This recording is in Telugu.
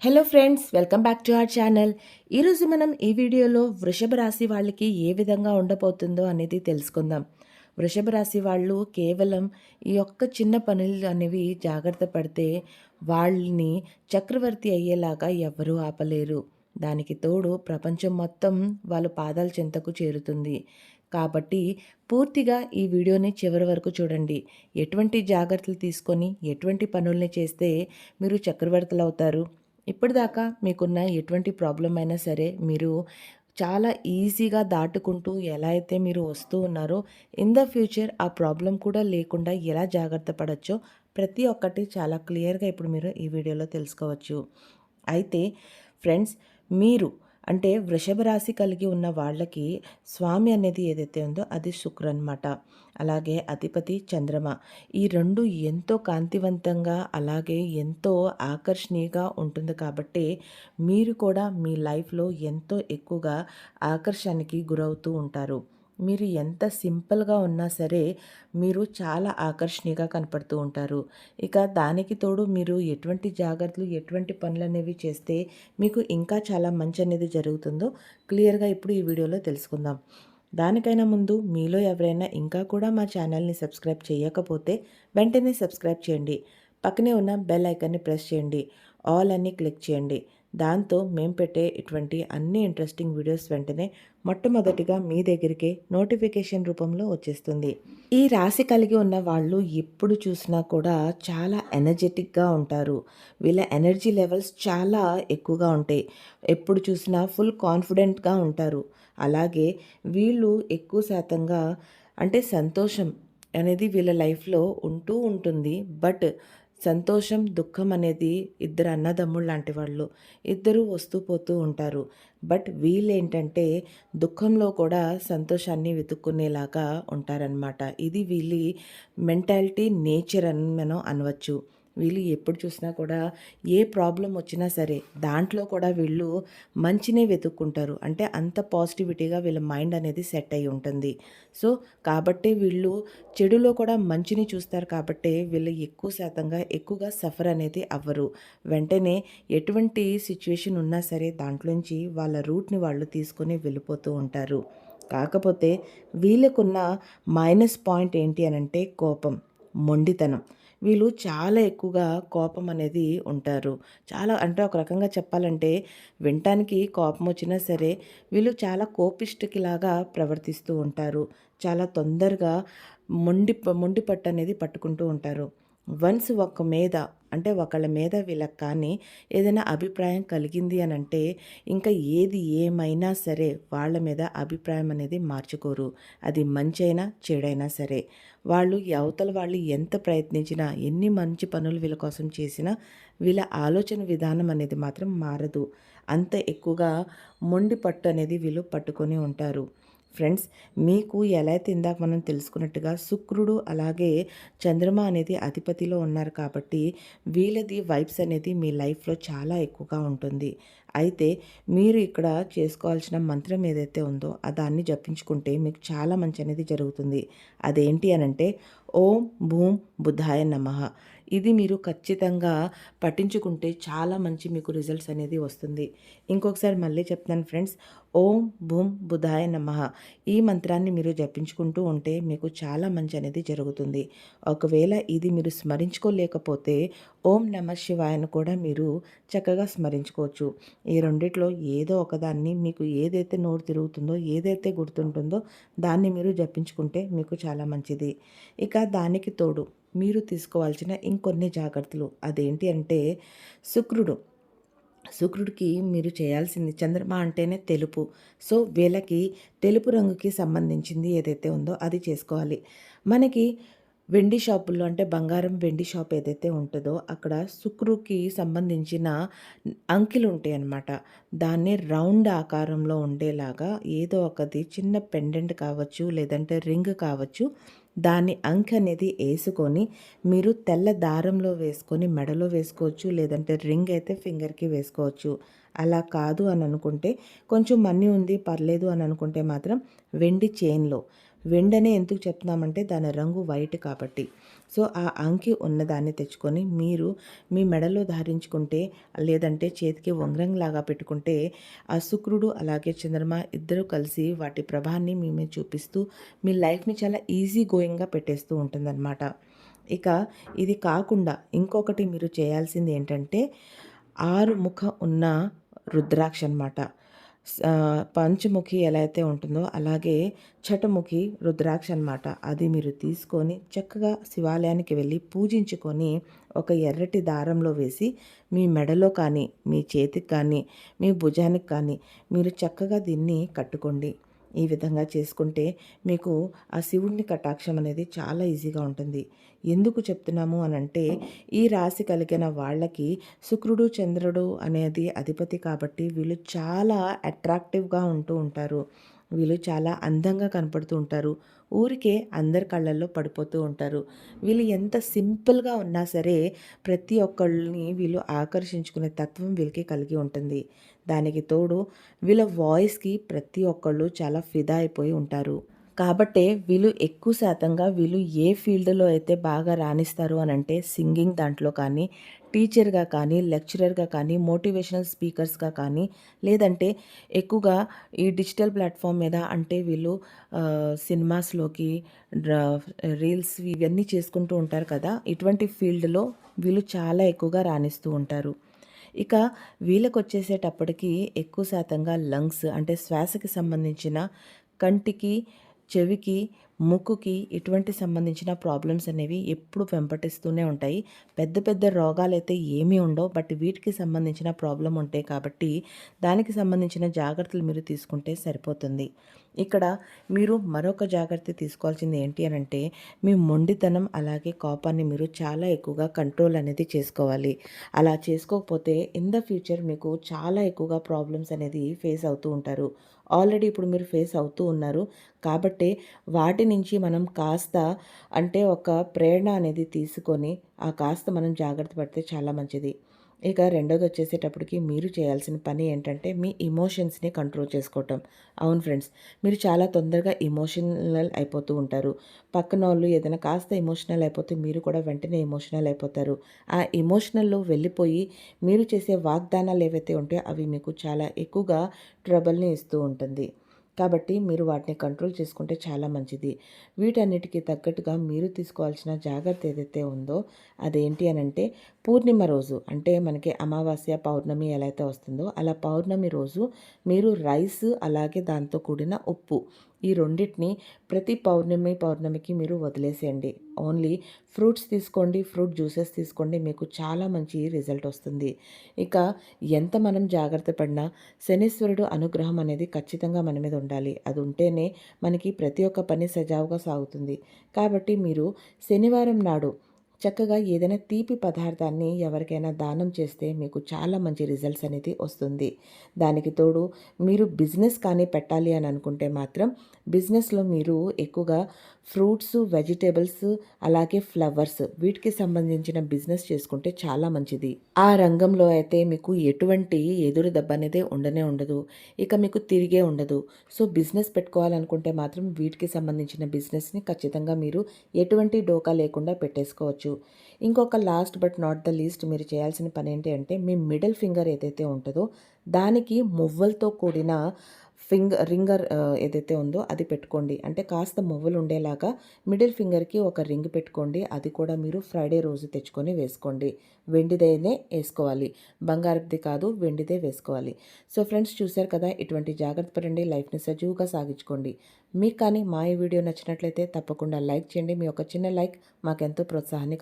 Hello friends, welcome back to our channel. ఈరోజు మనం ఈ వీడియోలో వృషభ రాశి వాళ్ళకి ఏ విధంగా ఉండబోతుందో అనేది తెలుసుకుందాం. వృషభ రాశి వాళ్ళు కేవలం ఈ యొక్క చిన్న పనులు అనేవి జాగ్రత్త పడితే వాళ్ళని చక్రవర్తి అయ్యేలాగా ఎవ్వరూ ఆపలేరు. దానికి తోడు ప్రపంచం మొత్తం వాళ్ళ పాదాల చెంతకు చేరుతుంది. కాబట్టి పూర్తిగా ఈ వీడియోని చివరి వరకు చూడండి. ఎటువంటి జాగ్రత్తలు తీసుకొని ఎటువంటి పనుల్ని చేస్తే మీరు చక్రవర్తులవుతారు, ఇప్పటిదాకా మీకున్న ఎటువంటి ప్రాబ్లం అయినా సరే మీరు చాలా ఈజీగా దాటుకుంటూ ఎలా అయితే మీరు వస్తూ ఉన్నారో, ఇన్ ద ఫ్యూచర్ ఆ ప్రాబ్లం కూడా లేకుండా ఎలా జాగ్రత్త పడచ్చో ప్రతి ఒక్కటి చాలా క్లియర్గా ఇప్పుడు మీరు ఈ వీడియోలో తెలుసుకోవచ్చు. అయితే ఫ్రెండ్స్, మీరు అంటే వృషభ రాశి కలిగి ఉన్న వాళ్ళకి స్వామి అనేది ఏదైతే ఉందో అది శుక్ర అనమాట. అలాగే అధిపతి చంద్రమ. ఈ రెండు ఎంతో కాంతివంతంగా అలాగే ఎంతో ఆకర్షణీయంగా ఉంటుంది కాబట్టి మీరు కూడా మీ లైఫ్లో ఎంతో ఎక్కువగా ఆకర్షణకి గురవుతూ ఉంటారు. మీరు ఎంత సింపుల్గా ఉన్నా సరే మీరు చాలా ఆకర్షణీయంగా కనపడుతూ ఉంటారు. ఇక దానికి తోడు మీరు ఎటువంటి జాగ్రత్తలు ఎటువంటి పనులు అనేవి చేస్తే మీకు ఇంకా చాలా మంచి అనేది జరుగుతుందో క్లియర్గా ఇప్పుడు ఈ వీడియోలో తెలుసుకుందాం. దానికైనా ముందు మీలో ఎవరైనా ఇంకా కూడా మా ఛానల్ని సబ్స్క్రైబ్ చేయకపోతే వెంటనే సబ్స్క్రైబ్ చేయండి. పక్కనే ఉన్న బెల్ ఐకాన్ని ప్రెస్ చేయండి. ఆల్ అని క్లిక్ చేయండి. దాంతో మేము పెట్టే ఇటువంటి అన్ని ఇంట్రెస్టింగ్ వీడియోస్ వెంటనే మొట్టమొదటిగా మీ దగ్గరికే నోటిఫికేషన్ రూపంలో వచ్చేస్తుంది. ఈ రాశి కలిగి ఉన్న వాళ్ళు ఎప్పుడు చూసినా కూడా చాలా ఎనర్జెటిక్గా ఉంటారు. వీళ్ళ ఎనర్జీ లెవెల్స్ చాలా ఎక్కువగా ఉంటాయి. ఎప్పుడు చూసినా ఫుల్ కాన్ఫిడెంట్గా ఉంటారు. అలాగే వీళ్ళు ఎక్కువ శాతంగా అంటే సంతోషం అనేది వీళ్ళ లైఫ్లో ఉంటూ ఉంటుంది. బట్ సంతోషం, దుఃఖం అనేది ఇద్దరు అన్నదమ్ముళ్ళు లాంటి వాళ్ళు. ఇద్దరూ వస్తూ పోతూ ఉంటారు. బట్ వీళ్ళేంటంటే దుఃఖంలో కూడా సంతోషాన్ని వెతుక్కునేలాగా ఉంటారనమాట. ఇది వీళ్ళ మెంటాలిటీ, నేచర్ అని మనం అనవచ్చు. వీళ్ళు ఎప్పుడు చూసినా కూడా ఏ ప్రాబ్లం వచ్చినా సరే దాంట్లో కూడా వీళ్ళు మంచినే వెతుక్కుంటారు. అంటే అంత పాజిటివిటీగా వీళ్ళ మైండ్ అనేది సెట్ అయి ఉంటుంది. సో కాబట్టి వీళ్ళు చెడులో కూడా మంచిని చూస్తారు కాబట్టి వీళ్ళు ఎక్కువ శాతంగా ఎక్కువగా సఫర్ అనేది అవ్వరు. వెంటనే ఎటువంటి సిచ్యువేషన్ ఉన్నా సరే దాంట్లోంచి వాళ్ళ రూట్ని వాళ్ళు తీసుకొని వెళ్ళిపోతూ ఉంటారు. కాకపోతే వీళ్ళకున్న మైనస్ పాయింట్ ఏంటి అనంటే కోపం, మొండితనం. వీళ్ళు చాలా ఎక్కువగా కోపం అనేది ఉంటారు. చాలా అంటే ఒక రకంగా చెప్పాలంటే వినటానికి కోపం వచ్చినా సరే వీళ్ళు చాలా కోపిష్టికిలాగా ప్రవర్తిస్తూ ఉంటారు. చాలా తొందరగా మొండి పట్టు అనేది పట్టుకుంటూ ఉంటారు. వన్స్ ఒక మీద అంటే ఒకళ్ళ మీద వీళ్ళకి కానీ ఏదైనా అభిప్రాయం కలిగింది అని అంటే ఇంకా ఏది ఏమైనా సరే వాళ్ళ మీద అభిప్రాయం అనేది మార్చుకోరు. అది మంచైనా చెడైనా సరే వాళ్ళు అవతల వాళ్ళు ఎంత ప్రయత్నించినా ఎన్ని మంచి పనులు వీళ్ళ కోసం చేసినా వీళ్ళ ఆలోచన విధానం అనేది మాత్రం మారదు. అంత ఎక్కువగా మొండి పట్టు అనేది వీళ్ళు పట్టుకొని ఉంటారు. ఫ్రెండ్స్, మీకు ఎలా అయితే ఇందాక మనం తెలుసుకున్నట్టుగా శుక్రుడు అలాగే చంద్రమ అనేది అధిపతిలో ఉన్నారు కాబట్టి వీళ్ళది వైబ్స్ అనేది మీ లైఫ్లో చాలా ఎక్కువగా ఉంటుంది. అయితే మీరు ఇక్కడ చేసుకోవాల్సిన మంత్రం ఏదైతే ఉందో దాన్ని జపించుకుంటే మీకు చాలా మంచి అనేది జరుగుతుంది. అదేంటి అనంటే ఓం భూం బుధాయ నమః. ఇది మీరు ఖచ్చితంగా పఠించుకుంటే చాలా మంచి మీకు రిజల్ట్స్ అనేది వస్తుంది. ఇంకొకసారి మళ్ళీ చెప్తాను ఫ్రెండ్స్, ఓం భూం బుధాయ నమః. ఈ మంత్రాన్ని మీరు జపించుకుంటూ ఉంటే మీకు చాలా మంచి అనేది జరుగుతుంది. ఒకవేళ ఇది మీరు స్మరించుకోలేకపోతే ఓం నమ శివాయను కూడా మీరు చక్కగా స్మరించుకోవచ్చు. ఈ రెండిట్లో ఏదో ఒకదాన్ని మీకు ఏదైతే నోరు తిరుగుతుందో ఏదైతే గుర్తుంటుందో దాన్ని మీరు జపించుకుంటే మీకు చాలా మంచిది. ఇక దానికి తోడు మీరు తీసుకోవాల్సిన ఇంకొన్ని జాగ్రత్తలు. అదేంటి అంటే శుక్రుడికి మీరు చేయాల్సింది చంద్రమ అంటేనే తెలుపు. సో వీళ్ళకి తెలుపు రంగుకి సంబంధించింది ఏదైతే ఉందో అది చేసుకోవాలి. మనకి వెండి షాపుల్లో అంటే బంగారం వెండి షాప్ ఏదైతే ఉంటుందో అక్కడ శుక్రుకి సంబంధించిన అంకెలు ఉంటాయి అన్నమాట. దాన్ని రౌండ్ ఆకారంలో ఉండేలాగా ఏదో ఒకటి చిన్న పెండెంట్ కావచ్చు లేదంటే రింగ్ కావచ్చు, దాన్ని అంకె అనేది వేసుకొని మీరు తెల్ల దారంలో వేసుకొని మెడలో వేసుకోవచ్చు లేదంటే రింగ్ అయితే ఫింగర్కి వేసుకోవచ్చు. అలా కాదు అని అనుకుంటే కొంచెం మనీ ఉంది పర్లేదు అని అనుకుంటే మాత్రం వెండి చైన్లో వెండనే ఎందుకు చెప్తున్నామంటే దాని రంగు వైట్ కాబట్టి. సో, ఆ అంకి ఉన్నదాన్ని తెచ్చుకొని మీరు మీ మెడలో ధారించుకుంటే, లేదంటే చేతికి ఉంగరంలాగా పెట్టుకుంటే, ఆ శుక్రుడు అలాగే చంద్రమ ఇద్దరూ కలిసి వాటి ప్రభాన్ని మీ మీద చూపిస్తూ మీ లైఫ్‌ని చాలా ఈజీ గోయింగ్‌గా పెట్టేస్తూ ఉంటుందన్నమాట. ఇక ఇది కాకుండా ఇంకొకటి మీరు చేయాల్సింది ఏంటంటే, 6 ముఖం ఉన్న రుద్రాక్ష అనమాట. పంచముఖి ఎలా అయితే ఉంటుందో అలాగే చటుముఖి రుద్రాక్ష అనమాట. అది మీరు తీసుకొని చక్కగా శివాలయానికి వెళ్ళి పూజించుకొని ఒక ఎర్రటి దారంలో వేసి మీ మెడలో కానీ, మీ చేతికి కానీ, మీ భుజానికి కానీ మీరు చక్కగా దీన్ని కట్టుకోండి. ఈ విధంగా చేసుకుంటే మీకు ఆ శివుడిని కటాక్షం అనేది చాలా ఈజీగా ఉంటుంది. ఎందుకు చెప్తున్నాము అనంటే, ఈ రాశి కలిగిన వాళ్ళకి శుక్రుడు, చంద్రుడు అనేది అధిపతి కాబట్టి వీళ్ళు చాలా అట్రాక్టివ్‌గా ఉంటూ ఉంటారు. వీళ్ళు చాలా అందంగా కనపడుతూ ఉంటారు. ఊరికే అందరి కళ్ళల్లో పడిపోతూ ఉంటారు. వీళ్ళు ఎంత సింపుల్‌గా ఉన్నా సరే ప్రతి ఒక్కళ్ళని వీళ్ళు ఆకర్షించుకునే తత్వం వీళ్ళకి కలిగి ఉంటుంది. దానికి తోడు వీళ్ళ వాయిస్‌కి ప్రతి ఒక్కళ్ళు చాలా ఫిదా అయిపోయి ఉంటారు. కాబట్టే వీళ్ళు ఎక్కువ శాతంగా వీళ్ళు ఏ ఫీల్డ్‌లో అయితే బాగా రాణిస్తారు అనంటే సింగింగ్ దాంట్లో కానీ, టీచర్‌గా కానీ, లెక్చరర్‌గా కానీ, మోటివేషనల్ స్పీకర్స్‌గా కానీ, లేదంటే ఎక్కువగా ఈ డిజిటల్ ప్లాట్‌ఫామ్ మీద అంటే వీళ్ళు సినిమాస్‌లోకి డ్రా రీల్స్ ఇవన్నీ చేసుకుంటూ ఉంటారు కదా! ఇటువంటి ఫీల్డ్‌లో వీళ్ళు చాలా ఎక్కువగా రాణిస్తూ ఉంటారు. ఇక వీళ్ళకొచ్చేసేటప్పటికి ఎక్కువ శాతంగా లంగ్స్ అంటే శ్వాసకి సంబంధించిన, కంటికి, చెవికి, ముక్కుకి ఇటువంటి సంబంధించిన ప్రాబ్లమ్స్ అనేవి ఎప్పుడు వెంపటిస్తూనే ఉంటాయి. పెద్ద పెద్ద రోగాలైతే ఏమీ ఉండవు. బట్ వీటికి సంబంధించిన ప్రాబ్లమ్ ఉంటాయి కాబట్టి దానికి సంబంధించిన జాగ్రత్తలు మీరు తీసుకుంటే సరిపోతుంది. ఇక్కడ మీరు మరొక జాగ్రత్త తీసుకోవాల్సింది ఏంటి అనంటే, మీ మొండితనం అలాగే కోపాన్ని మీరు చాలా ఎక్కువగా కంట్రోల్ అనేది చేసుకోవాలి. అలా చేసుకోకపోతే ఇన్ ద ఫ్యూచర్ మీకు చాలా ఎక్కువగా ప్రాబ్లమ్స్ అనేది ఫేస్ అవుతూ ఉంటారు. ఆల్రెడీ ఇప్పుడు మీరు ఫేస్ అవుతూ ఉన్నారు. కాబట్టే వాటి నుంచి మనం కాస్త అంటే ఒక ప్రేరణ అనేది తీసుకొని, ఆ కాస్త మనం జాగ్రత్త పడితే చాలా మంచిది. ఇక రెండోదొచ్చేసేటప్పటికి మీరు చేయాల్సిన పని ఏంటంటే, మీ ఎమోషన్స్‌ని కంట్రోల్ చేసుకోవటం. అవును ఫ్రెండ్స్, మీరు చాలా తొందరగా ఎమోషనల్ అయిపోతూ ఉంటారు. పక్కనోళ్ళు ఏదైనా కాస్త ఎమోషనల్ అయిపోతే మీరు కూడా వెంటనే ఎమోషనల్ అయిపోతారు. ఆ ఎమోషనల్‌లో వెళ్ళిపోయి మీరు చేసే వాగ్దానాలు ఏవైతే ఉంటాయో అవి మీకు చాలా ఎక్కువగా ట్రబుల్‌ని ఇస్తూ ఉంటుంది. కాబట్టి మీరు వాటిని కంట్రోల్ చేసుకుంటే చాలా మంచిది. వీటన్నిటికి తగ్గట్టుగా మీరు తీసుకోవాల్సిన జాగ్రత్త ఏదైతే ఉందో అదేంటి అనంటే, పూర్ణిమ రోజు అంటే మనకి అమావాస్య, పౌర్ణమి ఎలా అయితే వస్తుందో అలా పౌర్ణమి రోజు మీరు రైస్ అలాగే దాంతో కూడిన ఉప్పు ఈ రెండిటిని ప్రతి పౌర్ణమికి మీరు వదిలేసేయండి. ఓన్లీ ఫ్రూట్స్ తీసుకోండి, ఫ్రూట్ జ్యూసెస్ తీసుకోండి. మీకు చాలా మంచి రిజల్ట్ వస్తుంది. ఇక ఎంత మనం జాగ్రత్త పడినా శనీశ్వరుడు అనుగ్రహం అనేది ఖచ్చితంగా మన మీద ఉండాలి. అది ఉంటేనే మనకి ప్రతి ఒక్క పని సజావుగా సాగుతుంది. కాబట్టి మీరు శనివారం నాడు చక్కగా ఏదైనా తీపి పదార్థాన్ని ఎవరికైనా దానం చేస్తే మీకు చాలా మంచి రిజల్ట్స్ అనేది వస్తుంది. దానికి తోడు మీరు బిజినెస్ కానీ పెట్టాలి అని అనుకుంటే మాత్రం బిజినెస్‌లో మీరు ఎక్కువగా ఫ్రూట్స్, వెజిటబుల్స్ అలాగే ఫ్లవర్స్ వీటికి సంబంధించిన బిజినెస్ చేసుకుంటే చాలా మంచిది. ఆ రంగంలో అయితే మీకు ఎటువంటి ఎదురు దెబ్బ అనేది ఉండనే ఉండదు. ఇక మీకు తిరిగే ఉండదు. సో, బిజినెస్ పెట్టుకోవాలనుకుంటే మాత్రం వీటికి సంబంధించిన బిజినెస్‌ని ఖచ్చితంగా మీరు ఎటువంటి డోకా లేకుండా పెట్టేసుకోవచ్చు. ఇంకొక last but not the least మీరు చేయాల్సిన పనేంటి అంటే మీ మిడిల్ ఫింగర్ ఏదైతే ఉంటదో దానికి మువ్వలతో కూడిన రింగర్ ఏదైతే ఉందో అది పెట్టుకోండి. అంటే కాస్త మువ్వలు ఉండేలాగా మిడిల్ ఫింగర్‌కి ఒక రింగ్ పెట్టుకోండి. అది కూడా మీరు ఫ్రైడే రోజు తెచ్చుకొని వేసుకోండి. వెండిదేనే ఏసుకోవాలి. బంగారపుది కాదు, వెండిదే వేసుకోవాలి. సో ఫ్రెండ్స్, చూశారు కదా! ఇటువంటి జాగ్రత్త పడండి. లైఫ్‌ని సజీవంగా సాగించుకోండి. మీకు కానీ మా ఈ వీడియో నచ్చినట్లయితే తప్పకుండా లైక్ చేయండి. మీ యొక్క చిన్న లైక్ మాకెంతో ప్రోత్సాహాన్ని